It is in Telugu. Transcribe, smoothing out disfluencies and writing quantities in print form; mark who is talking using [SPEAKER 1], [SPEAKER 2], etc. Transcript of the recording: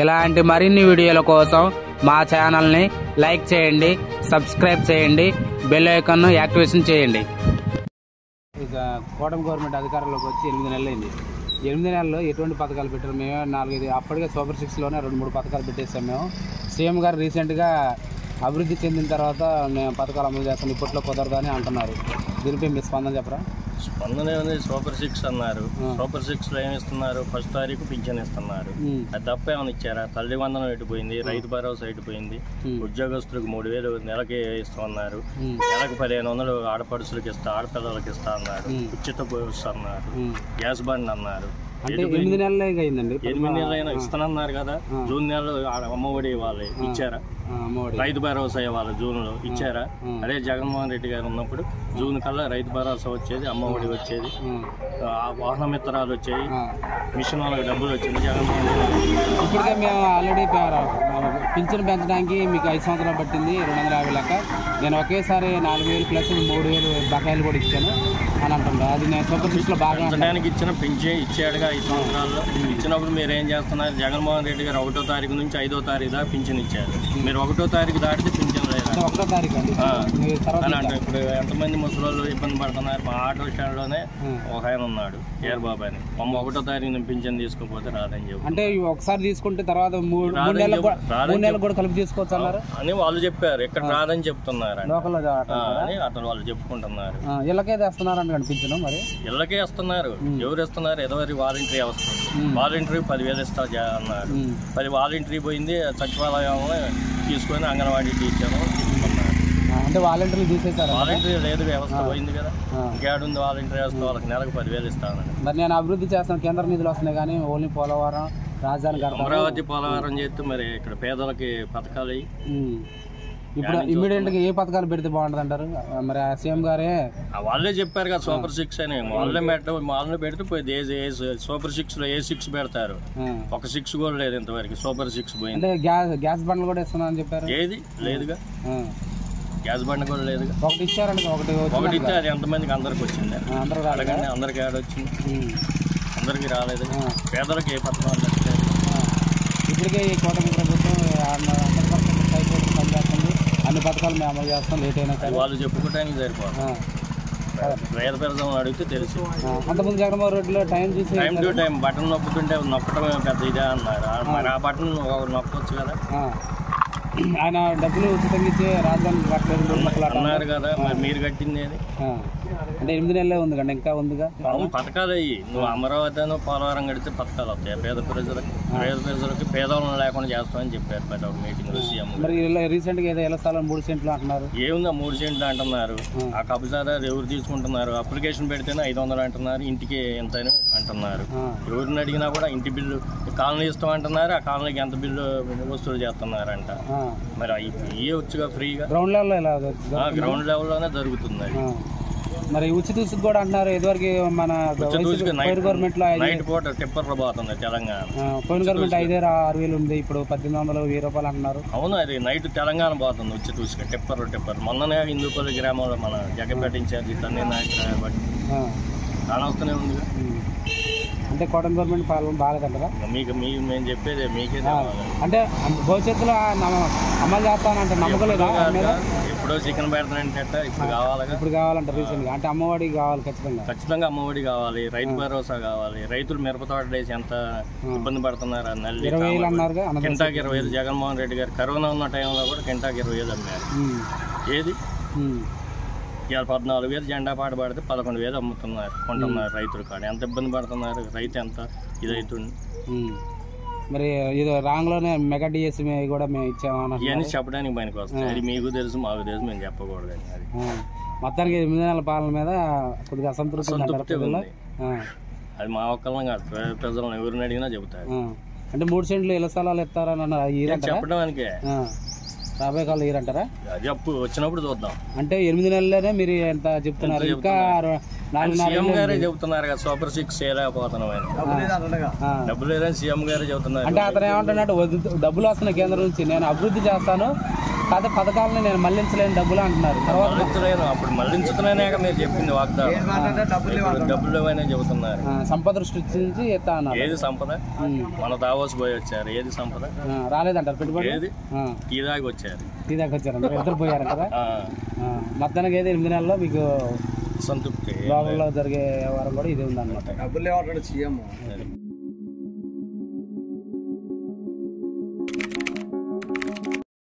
[SPEAKER 1] ఇలాంటి మరిన్ని వీడియోల కోసం మా ఛానల్ని లైక్ చేయండి, సబ్స్క్రైబ్ చేయండి, బెల్ ఐకాన్ను యాక్టివేషన్ చేయండి. ఇక కూటమి గవర్నమెంట్ అధికారంలోకి వచ్చి 8 నెలలైంది. 8 నెలల్లో ఎటువంటి పథకాలు పెట్టారు? మేము 4-5 అప్పటికే సూపర్ 6లోనే 2-3 పథకాలు పెట్టేసాం. మేము సీఎం గారు రీసెంట్గా అభివృద్ధి చెందిన తర్వాత మేము పథకాలు అమలు చేస్తాం, ఇప్పట్లో కుదరదని అంటున్నారు. దీనిపై మీ స్పందన చెప్పరా?
[SPEAKER 2] స్పందన ఏముంది? సూపర్ 6 అన్నారు. సూపర్ 6లో ఏమి ఇస్తున్నారు? ఫస్ట్ తారీఖు పింఛన్ ఇస్తున్నారు. అది తప్ప ఏమైనా ఇచ్చారా? తల్లి వందనం ఎటుపోయింది, రైతు భరోసా ఎటుపోయింది, ఉద్యోగస్తులకు 3000 నెలకి ఇస్తున్నారు, నెలకు 1500 ఆడపడుచులకు ఇస్తా, ఆడపిల్లలకి ఇస్తా అన్నారు, ఉచిత బస్సు అన్నారు, గ్యాస్ బండ్ అన్నారు.
[SPEAKER 1] 8 నెలలు అయిందండి.
[SPEAKER 2] 8 నెలలైనా ఇస్తానన్నారు కదా. జూన్ నెలలో అమ్మఒడి ఇవ్వాలి, ఇచ్చారా? రైతు భరోసా ఇవ్వాలి, జూన్లో ఇచ్చారా? అదే జగన్మోహన్ రెడ్డి గారు ఉన్నప్పుడు జూన్ కల్లా రైతు భరోసా వచ్చేది, అమ్మఒడి వచ్చేది, వాహన మిత్రాలు వచ్చాయి, మిషన్ వాళ్ళకి డబ్బులు వచ్చింది. జగన్మోహన్ రెడ్డి
[SPEAKER 1] ఇప్పటికే మేము ఆల్రెడీ పింఛన్ పెంచడానికి మీకు 5 సంవత్సరాలు పట్టింది, 250 లెక్క. నేను ఒకేసారి 4000 ప్లస్ 3000 బకాయిలు కూడా ఇచ్చాను అని అంటున్నా. అది నేను సూపర్ 6లో బాగా
[SPEAKER 2] పెంచడానికి ఇచ్చిన పింఛన్ ఇచ్చాడుగా 5 సంవత్సరాల్లో. ఇచ్చినప్పుడు మీరు ఏం చేస్తున్నారు? జగన్మోహన్ రెడ్డి గారు 1వ తారీఖు నుంచి 5వ తారీఖు దాకా పింఛన్ ఇచ్చారు. మీరు 1వ తారీఖు దాటితే పింఛన్ లేదు.
[SPEAKER 1] 1వ తారీఖు
[SPEAKER 2] అని అంటే ఇప్పుడు ఎంతమంది ముసలోళ్ళు ఇబ్బంది పడుతున్నారు? మా ఆటో స్టాండ్లోనే ఒక ఆయన ఉన్నాడు, ఏర్ బాబు అని. 1వ తారీఖు పింఛన్ తీసుకోకపోతే రాదని చెప్పి, అంటే
[SPEAKER 1] ఒకసారి తీసుకుంటే తర్వాత 3 నెలలు కూడా కలిపి తీసుకోవచ్చు అన్నారు
[SPEAKER 2] అని వాళ్ళు చెప్పారు. ఇక్కడ రాదని చెప్తున్నారు అని అతను వాళ్ళు చెప్పుకుంటున్నారు.
[SPEAKER 1] ఇళ్ళకే తెస్తున్నారు అని కనిపించడం. మరి
[SPEAKER 2] ఇళ్ళకే ఇస్తున్నారు. ఎవరు ఇస్తున్నారు? ఎదవరి వాలంటరీ వస్తుంది. వాలంటరీ 10,000 ఇస్తా అన్నారు. 10 వాలంటరీ పోయింది. సచివాలయంలో తీసుకొని అంగన్వాడీ టీచర్
[SPEAKER 1] అంటే వాలంటీర్లు తీసేసారు.
[SPEAKER 2] వాలంటరీ లేదు, వ్యవస్థ పోయింది కదా. ఇంకేడుంది వాలంటరీ వ్యవస్థ? వాళ్ళకి నెలకు 10,000 ఇస్తాను.
[SPEAKER 1] మరి నేను అభివృద్ధి చేస్తాను, కేంద్ర నిధులు వస్తున్నాయి కానీ ఓన్లీ పోలవరం, రాజధాని,
[SPEAKER 2] అమరావతి, పోలవరం చేస్తూ మరి ఇక్కడ పేదలకి పథకాలు
[SPEAKER 1] ఇప్పుడు ఇమ్మీడియట్ గా ఏ పథకాలు పెడితే బాగుంటది అంటారు? మరి సీఎం గారే
[SPEAKER 2] వాళ్ళే చెప్పారు కదా సూపర్ 6 అని. వాళ్ళే పెడితే పోయింది. సూపర్ 6లో ఏ 6 పెడతారు? ఒక 6 కూడా లేదు ఇంతవరకు. సూపర్ 6 పోయింది.
[SPEAKER 1] గ్యాస్ బండ్లు కూడా ఇస్తున్నా అని చెప్పారు.
[SPEAKER 2] ఏది లేదుగా, గ్యాస్ బండ్ కూడా లేదుగా.
[SPEAKER 1] ఒకటి ఇచ్చారండి,
[SPEAKER 2] ఒకటి ఇస్తే అది ఎంతమందికి? అందరికి వచ్చింది. అడగండి, అందరికి యాడ్ వచ్చింది, అందరికి రాలేదు. పేదలకు ఏ పథకం
[SPEAKER 1] ఇప్పటికే ఈ కూటమి ప్రభుత్వం 100% పనిచేస్తుంది, అన్ని పథకాలు మేము అమలు చేస్తాం. లేట్ అయినా
[SPEAKER 2] వాళ్ళు చెప్పుకోవడానికి సరిపోతుంది. పేద పెడదాం అడిగితే తెలుసు.
[SPEAKER 1] అంతకుముందు జగన్మోహన్ రెడ్డిలో టైం
[SPEAKER 2] టు టైం బటన్ నొప్పుతుంటే నొక్కడమే పెద్ద ఇదే అన్నారు. మరి ఆ బటన్ నొక్కొచ్చు కదా.
[SPEAKER 1] ఆయన డబ్బులు ఉచితంగా ఇచ్చే రాజధాని కట్టలేదు
[SPEAKER 2] అన్నారు కదా. మరి మీరు కట్టింది ఏది?
[SPEAKER 1] అంటే 8 నెలలే ఉంది కండి, ఇంకా ఉందిగా.
[SPEAKER 2] పథకాలు అయ్యి నువ్వు అమరావతి పోలవరం కడితే పథకాలు వస్తాయి. పేద ప్రజలకి పేదవాళ్ళని లేకుండా చేస్తామని చెప్పారు పెద్ద మీటింగ్ లో సీఎం.
[SPEAKER 1] మరి రీసెంట్ గా ఏదో ఇళ్ల స్థలం 3 సెంట్లు అంటున్నారు.
[SPEAKER 2] ఏముందా 3 సెంట్లు అంటున్నారు. ఆ కబ్జాదారు ఎవరు తీసుకుంటున్నారు? అప్లికేషన్ పెడితేనే 500 అంటున్నారు, ఇంటికి ఎంత అంటున్నారు. ఎవరిని అడిగినా కూడా ఇంటి బిల్లు కాలనీ ఇస్తాం అంటున్నారు. ఆ కాలనీకి ఎంత బిల్లు వసూలు చేస్తున్నారంట. మరి ఇవే వచ్చుగా ఫ్రీగా గ్రౌండ్ లెవెల్లోనే జరుగుతుంది.
[SPEAKER 1] మరి ఉచిత ఇసుక కూడా అంటున్నారు. ఇదివరకు మన గవర్నమెంట్ లో
[SPEAKER 2] నైట్ పూట టిప్పర్లు పోతుంది తెలంగాణ.
[SPEAKER 1] పోయిన గవర్నమెంట్ 5,000-6,000 ఉంది, ఇప్పుడు 1,800 1,000 అంటున్నారు.
[SPEAKER 2] అవును, అది నైట్ తెలంగాణ పోతుంది ఉచిత ఇసుక టిప్పర్. మొన్ననే హిందూపల్లి గ్రామంలో మన జగన్పేట ఇన్ఛార్జి తన్ని నాయకుడు బట్టి కానొస్తూనే ఉంది.
[SPEAKER 1] అంటే కూటమి గవర్నమెంట్ పాలన బాగాలేదంటారా?
[SPEAKER 2] మేము చెప్పేది మీకే.
[SPEAKER 1] అంటే భవిష్యత్తులో అమలు చేస్తానంటే నమ్మకం లేదా?
[SPEAKER 2] ఎప్పుడో చికెన్ పెడతానంటే ఇప్పుడు కావాలంట
[SPEAKER 1] రీసెంట్ గా. అంటే అమ్మఒడి కావాలి,
[SPEAKER 2] ఖచ్చితంగా అమ్మఒడి కావాలి, రైతు భరోసా కావాలి. రైతులు మిరపతోట వేసి ఎంత ఇబ్బంది పడుతున్నారు. నల్లి కింటాకి 20,000 జగన్మోహన్ రెడ్డి గారు కరోనా ఉన్న టైంలో కూడా కింటాకి 20,000 అమ్మారు. ఏది ఇవాళ 14,000 జెండా పాట పాడితే 11,000 కొంటున్నారు రైతులు. కానీ ఎంత ఇబ్బంది పడుతున్నారు. రైతు ఎంత ఇదవుతుంది.
[SPEAKER 1] మరి ఇది రాంగ్లోనే మెగా డిఎస్సీ కూడా మేము ఇచ్చామని
[SPEAKER 2] ఇవన్నీ చెప్పడానికి పనికి వస్తాయి. అది మీకు తెలుసు, మాకు తెలుసు, మేము చెప్పకూడదు. అది
[SPEAKER 1] మొత్తానికి 8 నెలల పాలన మీద కొద్దిగా అసంతృప్తి ఉంది.
[SPEAKER 2] అది మా ఒక్కళ్ళం కాదు, ప్రజలను ఎవరిని అడిగినా చెబుతారు.
[SPEAKER 1] అంటే 3 సెంట్లు ఇళ్ల స్థలాలు ఇస్తారని అన్నారు.
[SPEAKER 2] చెప్పడానికే
[SPEAKER 1] రాబోయే కాలం ఇయ్యారంటారా?
[SPEAKER 2] అది అప్పు వచ్చినప్పుడు చూద్దాం.
[SPEAKER 1] అంటే 8 నెలల్లోనే మీరు ఎంత చెప్తున్నారు? ఇంకా
[SPEAKER 2] సీఎం గారే చెబుతున్నారు కదా సూపర్ 6 చేయలేకపోతున్నాం. డబ్బులు లేదని సీఎం గారే చెబుతున్నారు.
[SPEAKER 1] అంటే అతను ఏమంటున్నాడు? డబ్బులు వస్తున్నాయి కేంద్రం నుంచి, నేను అభివృద్ధి చేస్తాను, కాదు పథకాలని నేను మళ్లించలేని డబ్బులు అంటున్నారు. తర్వాత
[SPEAKER 2] మళ్లించలేను, అప్పుడు మళ్లించుతున్నానే మీరు చెప్పింది వాగ్దానం, డబ్బులు ఏమైనా చెబుతున్నారు.
[SPEAKER 1] సంపద సృష్టించి ఎత్తా అన్నారు.
[SPEAKER 2] ఏది సంపద? మన దావోస్ పోయి వచ్చారు, ఏది సంపద?
[SPEAKER 1] రాలేదంటారు పెట్టుబడి.
[SPEAKER 2] ఏది టీ దాకా వచ్చారు,
[SPEAKER 1] టీ దాకా వచ్చారు, ఇద్దరు పోయారంటారా? మొత్తానికి అయితే 8 నెలల్లో మీకు
[SPEAKER 2] సంతృప్తి.
[SPEAKER 1] లోపల జరిగే వ్యవహారం కూడా ఇది ఉందన్నమాట.
[SPEAKER 3] డబ్బులు ఏమంటాడు సీఎం.